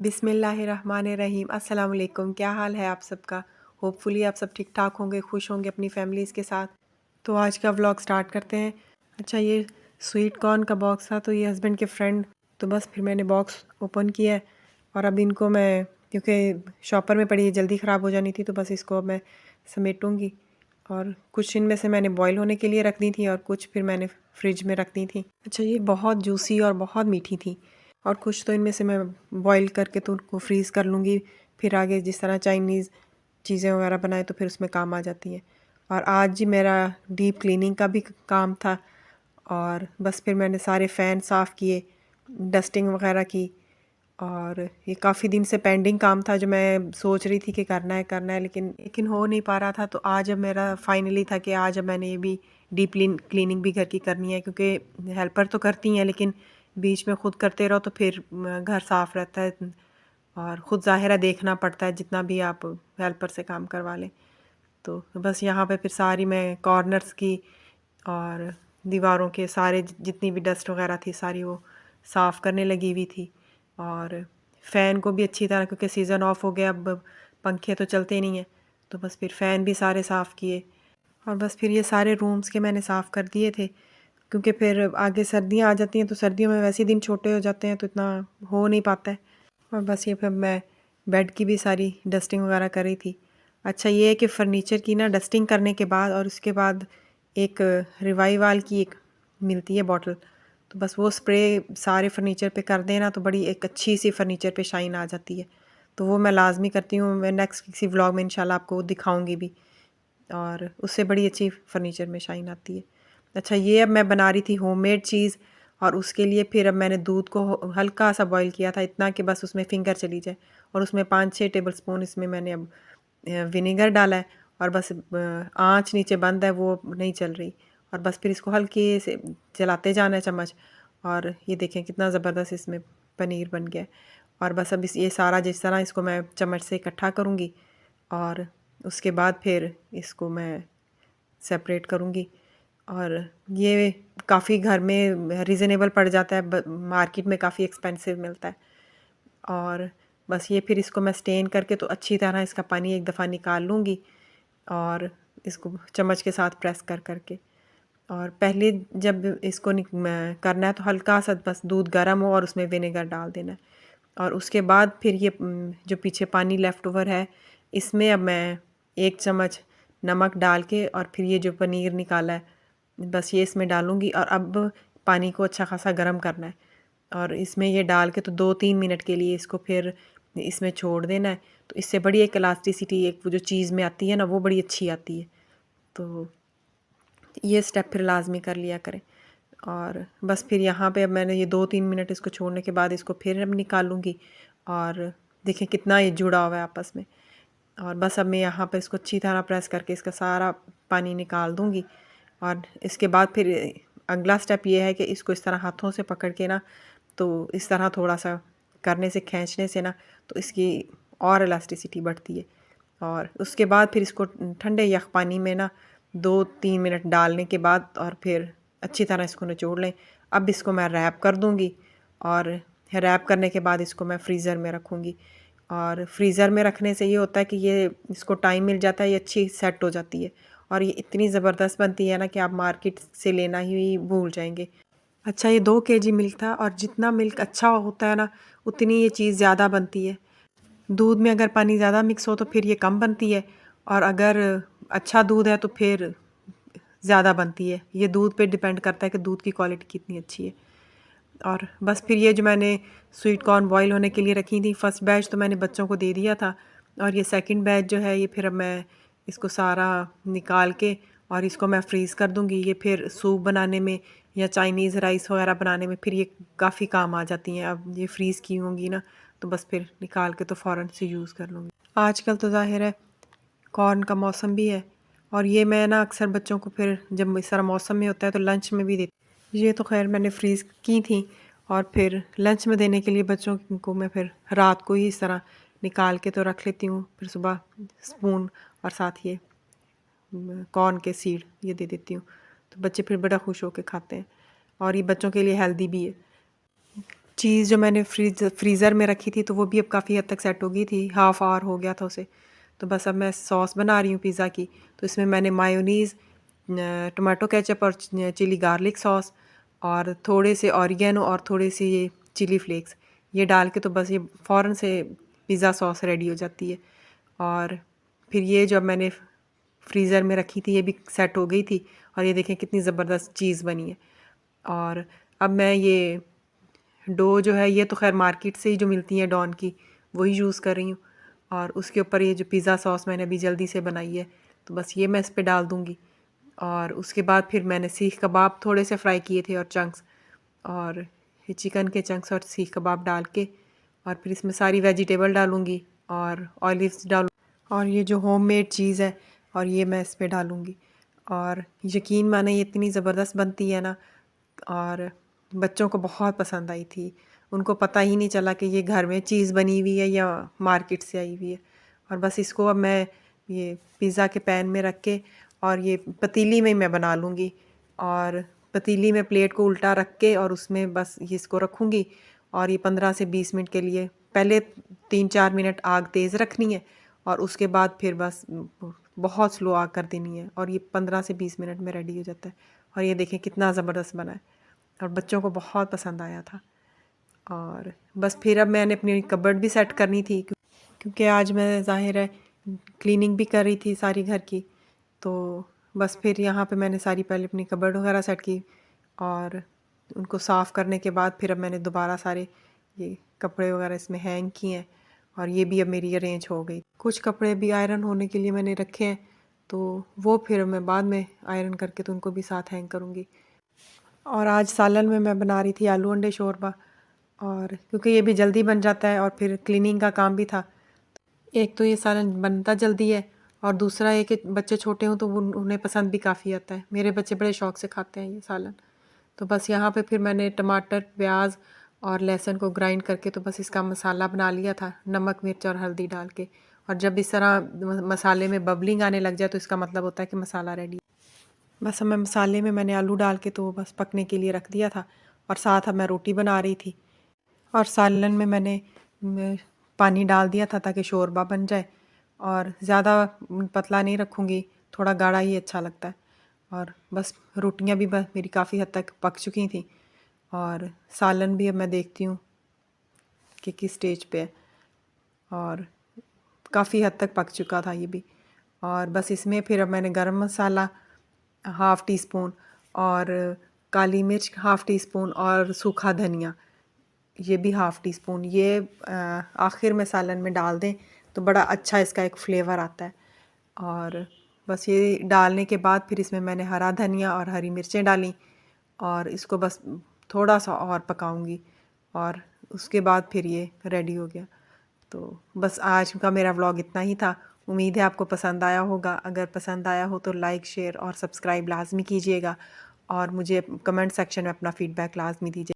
बिस्मिल्लाहिर्रहमानिर्रहीम। अस्सलाम वालेकुम। क्या हाल है आप सबका? होपफुली आप सब ठीक ठाक होंगे, खुश होंगे अपनी फैमिलीज़ के साथ। तो आज का व्लॉग स्टार्ट करते हैं। अच्छा, ये स्वीट कॉर्न का बॉक्स था, तो ये हस्बैंड के फ्रेंड, तो बस फिर मैंने बॉक्स ओपन किया है और अब इनको मैं, क्योंकि शॉपर में पड़ी है, जल्दी ख़राब हो जानी थी, तो बस इसको अब मैं समेटूँगी। और कुछ इनमें से मैंने बॉईल होने के लिए रख दी थी और कुछ फिर मैंने फ्रिज में रख दी थी। अच्छा, ये बहुत जूसी और बहुत मीठी थी और कुछ तो इनमें से मैं बॉईल करके तो उनको फ्रीज़ कर लूँगी, फिर आगे जिस तरह चाइनीज़ चीज़ें वगैरह बनाए तो फिर उसमें काम आ जाती है। और आज जी मेरा डीप क्लीनिंग का भी काम था और बस फिर मैंने सारे फ़ैन साफ़ किए, डस्टिंग वगैरह की। और ये काफ़ी दिन से पेंडिंग काम था जो मैं सोच रही थी कि करना है, लेकिन हो नहीं पा रहा था। तो आज अब मेरा फाइनली था कि आज अब मैंने ये भी डीप क्लीनिंग भी घर की करनी है, क्योंकि हेल्पर तो करती हैं लेकिन बीच में खुद करते रहो तो फिर घर साफ़ रहता है और ख़ुद ज़ाहिर है देखना पड़ता है जितना भी आप हेल्पर से काम करवा लें। तो बस यहाँ पे फिर सारी मैं कॉर्नर्स की और दीवारों के सारे जितनी भी डस्ट वगैरह थी सारी वो साफ़ करने लगी हुई थी। और फ़ैन को भी अच्छी तरह, क्योंकि सीज़न ऑफ हो गया, अब पंखे तो चलते नहीं हैं, तो बस फिर फ़ैन भी सारे साफ़ किए। और बस फिर ये सारे रूम्स के मैंने साफ़ कर दिए थे, क्योंकि फिर आगे सर्दियाँ आ जाती हैं तो सर्दियों में वैसे ही दिन छोटे हो जाते हैं तो इतना हो नहीं पाता है। और बस ये फिर मैं बेड की भी सारी डस्टिंग वगैरह कर रही थी। अच्छा, ये है कि फ़र्नीचर की ना डस्टिंग करने के बाद और उसके बाद एक रिवाइवाल की एक मिलती है बॉटल, तो बस वो स्प्रे सारे फर्नीचर पे कर देना तो बड़ी एक अच्छी सी फर्नीचर पे शाइन आ जाती है। तो वो मैं लाज़मी करती हूँ, मैं नेक्स्ट किसी व्लॉग में इंशाल्लाह आपको दिखाऊंगी भी, और उससे बड़ी अच्छी फर्नीचर में शाइन आती है। अच्छा, ये अब मैं बना रही थी होममेड चीज़ और उसके लिए फिर अब मैंने दूध को हल्का सा बॉईल किया था, इतना कि बस उसमें फिंगर चली जाए, और उसमें 5-6 टेबल स्पून इसमें मैंने अब विनेगर डाला है। और बस आँच नीचे बंद है, वो नहीं चल रही, और बस फिर इसको हल्के से चलाते जाना है चम्मच, और ये देखें कितना ज़बरदस्त इसमें पनीर बन गया है। और बस अब ये सारा जिस तरह इसको मैं चम्मच से इकट्ठा करूँगी और उसके बाद फिर इसको मैं सेपरेट करूँगी। और ये काफ़ी घर में रीज़नेबल पड़ जाता है, मार्केट में काफ़ी एक्सपेंसिव मिलता है। और बस ये फिर इसको मैं स्टेन करके तो अच्छी तरह इसका पानी एक दफ़ा निकाल लूँगी और इसको चम्मच के साथ प्रेस कर करके। और पहले जब इसको करना है तो हल्का सा बस दूध गर्म हो और उसमें विनेगर डाल देना है। और उसके बाद फिर ये जो पीछे पानी लेफ़्ट ओवर है इसमें अब मैं 1 चम्मच नमक डाल के और फिर ये जो पनीर निकाला है बस ये इसमें डालूँगी, और अब पानी को अच्छा खासा गर्म करना है और इसमें ये डाल के तो 2-3 मिनट के लिए इसको फिर इसमें छोड़ देना है। तो इससे बड़ी एक इलास्टिसिटी, एक वो जो चीज़ में आती है ना, वो बड़ी अच्छी आती है। तो ये स्टेप फिर लाज़मी कर लिया करें। और बस फिर यहाँ पे अब मैंने ये 2-3 मिनट इसको छोड़ने के बाद इसको फिर अब निकालूँगी और देखें कितना ये जुड़ा हुआ है आपस में। और बस अब मैं यहाँ पर इसको अच्छी तरह प्रेस करके इसका सारा पानी निकाल दूँगी। और इसके बाद फिर अगला स्टेप ये है कि इसको इस तरह हाथों से पकड़ के ना, तो इस तरह थोड़ा-सा करने से, खींचने से ना, तो इसकी और इलास्टिसिटी बढ़ती है। और उसके बाद फिर इसको ठंडे यख़ पानी में ना 2-3 मिनट डालने के बाद और फिर अच्छी तरह इसको निचोड़ लें। अब इसको मैं रैप कर दूँगी और रैप करने के बाद इसको मैं फ्रीज़र में रखूँगी। और फ्रीज़र में रखने से ये होता है कि ये इसको टाइम मिल जाता है, ये अच्छी सेट हो जाती है और ये इतनी ज़बरदस्त बनती है ना कि आप मार्केट से लेना ही भूल जाएँगे। अच्छा, ये 2 केजी मिल्क था और जितना मिल्क अच्छा होता है ना, उतनी ये चीज़ ज़्यादा बनती है। दूध में अगर पानी ज़्यादा मिक्स हो तो फिर ये कम बनती है, और अगर अच्छा दूध है तो फिर ज़्यादा बनती है। ये दूध पे डिपेंड करता है कि दूध की क्वालिटी कितनी अच्छी है। और बस फिर ये जो मैंने स्वीट कॉर्न बॉईल होने के लिए रखी थी, फर्स्ट बैच तो मैंने बच्चों को दे दिया था, और ये सेकंड बैच जो है ये फिर अब मैं इसको सारा निकाल के और इसको मैं फ्रीज़ कर दूँगी। ये फिर सूप बनाने में या चाइनीज़ राइस वगैरह बनाने में फिर ये काफ़ी काम आ जाती हैं। अब ये फ्रीज़ की होंगी ना, तो बस फिर निकाल के तो फ़ौरन से यूज़ कर लूँगी। आजकल तो ज़ाहिर है कॉर्न का मौसम भी है, और ये मैं ना अक्सर बच्चों को फिर जब इस तरह मौसम में होता है तो लंच में भी देती। ये तो खैर मैंने फ्रीज़ की थी और फिर लंच में देने के लिए बच्चों को मैं फिर रात को ही इस तरह निकाल के तो रख लेती हूँ, फिर सुबह स्पून और साथ ये कॉर्न के सीड ये दे देती हूँ, तो बच्चे फिर बड़ा खुश होकर खाते हैं और ये बच्चों के लिए हेल्दी भी है। चीज़ जो मैंने फ्रीज़र में रखी थी तो वो भी अब काफ़ी हद तक सेट हो गई थी, हाफ़ आवर हो गया था उसे। तो बस अब मैं सॉस बना रही हूँ पिज़्ज़ा की। तो इसमें मैंने मायोनीज़, टोमेटो केचप और चिली गार्लिक सॉस और थोड़े से ऑरिगेनो और थोड़े से ये चिली फ्लेक्स ये डाल के तो बस ये फ़ौरन से पिज़्ज़ा सॉस रेडी हो जाती है। और फिर ये जो मैंने फ्रीज़र में रखी थी ये भी सेट हो गई थी और ये देखें कितनी ज़बरदस्त चीज़ बनी है। और अब मैं ये डो जो है ये तो ख़ैर मार्केट से ही जो मिलती है डॉन की वही यूज़ कर रही हूँ। और उसके ऊपर ये जो पिज़्ज़ा सॉस मैंने अभी जल्दी से बनाई है तो बस ये मैं इस पे डाल दूँगी। और उसके बाद फिर मैंने सीख कबाब थोड़े से फ्राई किए थे और चंक्स, और ये चिकन के चंक्स और सीख कबाब डाल के और फिर इसमें सारी वेजिटेबल डालूँगी और ऑलिव्स डालूँ और ये जो होममेड चीज़ है और ये मैं इस पे डालूँगी। और यकीन माने ये इतनी ज़बरदस्त बनती है ना, और बच्चों को बहुत पसंद आई थी। उनको पता ही नहीं चला कि ये घर में चीज़ बनी हुई है या मार्केट से आई हुई है। और बस इसको अब मैं ये पिज़्ज़ा के पैन में रख के और ये पतीली में मैं बना लूँगी। और पतीली में प्लेट को उल्टा रख के और उसमें बस ये इसको रखूँगी और ये 15 से 20 मिनट के लिए, पहले 3-4 मिनट आग तेज़ रखनी है और उसके बाद फिर बस बहुत स्लो आग कर देनी है और ये 15 से 20 मिनट में रेडी हो जाता है। और ये देखें कितना ज़बरदस्त बना है और बच्चों को बहुत पसंद आया था। और बस फिर अब मैंने अपनी कबर्ड भी सेट करनी थी क्योंकि आज मैं ज़ाहिर है क्लीनिंग भी कर रही थी सारी घर की। तो बस फिर यहाँ पे मैंने सारी पहले अपनी कबर्ड वगैरह सेट की और उनको साफ़ करने के बाद फिर अब मैंने दोबारा सारे ये कपड़े वगैरह इसमें हैंग किए हैं और ये भी अब मेरी अरेंज हो गई। कुछ कपड़े भी आयरन होने के लिए मैंने रखे हैं तो वो फिर मैं बाद में आयरन करके तो उनको भी साथ हैंग करूँगी। और आज सालन में मैं बना रही थी आलू अंडे शोरबा, और क्योंकि ये भी जल्दी बन जाता है और फिर क्लीनिंग का काम भी था। एक तो ये सालन बनता जल्दी है और दूसरा ये कि बच्चे छोटे हों तो उन्हें पसंद भी काफ़ी आता है। मेरे बच्चे बड़े शौक़ से खाते हैं ये सालन। तो बस यहाँ पे फिर मैंने टमाटर, प्याज और लहसुन को ग्राइंड करके तो बस इसका मसाला बना लिया था, नमक, मिर्च और हल्दी डाल के। और जब इस तरह मसाले में बबलिंग आने लग जाए तो इसका मतलब होता है कि मसाला रेडी। बस अब मैं मसाले में मैंने आलू डाल के तो बस पकने के लिए रख दिया था और साथ अब मैं रोटी बना रही थी। और सालन में मैंने पानी डाल दिया था ताकि शोरबा बन जाए, और ज़्यादा पतला नहीं रखूँगी, थोड़ा गाढ़ा ही अच्छा लगता है। और बस रोटियां भी बस मेरी काफ़ी हद तक पक चुकी थी और सालन भी अब मैं देखती हूँ कि किस स्टेज पे है, और काफ़ी हद तक पक चुका था ये भी। और बस इसमें फिर अब मैंने गरम मसाला हाफ़ टी स्पून और काली मिर्च हाफ़ टी स्पून और सूखा धनिया ये भी हाफ़ टी स्पून ये आखिर में सालन में डाल दें तो बड़ा अच्छा इसका एक फ्लेवर आता है। और बस ये डालने के बाद फिर इसमें मैंने हरा धनिया और हरी मिर्चें डाली और इसको बस थोड़ा सा और पकाऊंगी और उसके बाद फिर ये रेडी हो गया। तो बस आज का मेरा व्लॉग इतना ही था। उम्मीद है आपको पसंद आया होगा। अगर पसंद आया हो तो लाइक, शेयर और सब्सक्राइब लाजमी कीजिएगा और मुझे कमेंट सेक्शन में अपना फ़ीडबैक लाजमी दीजिए।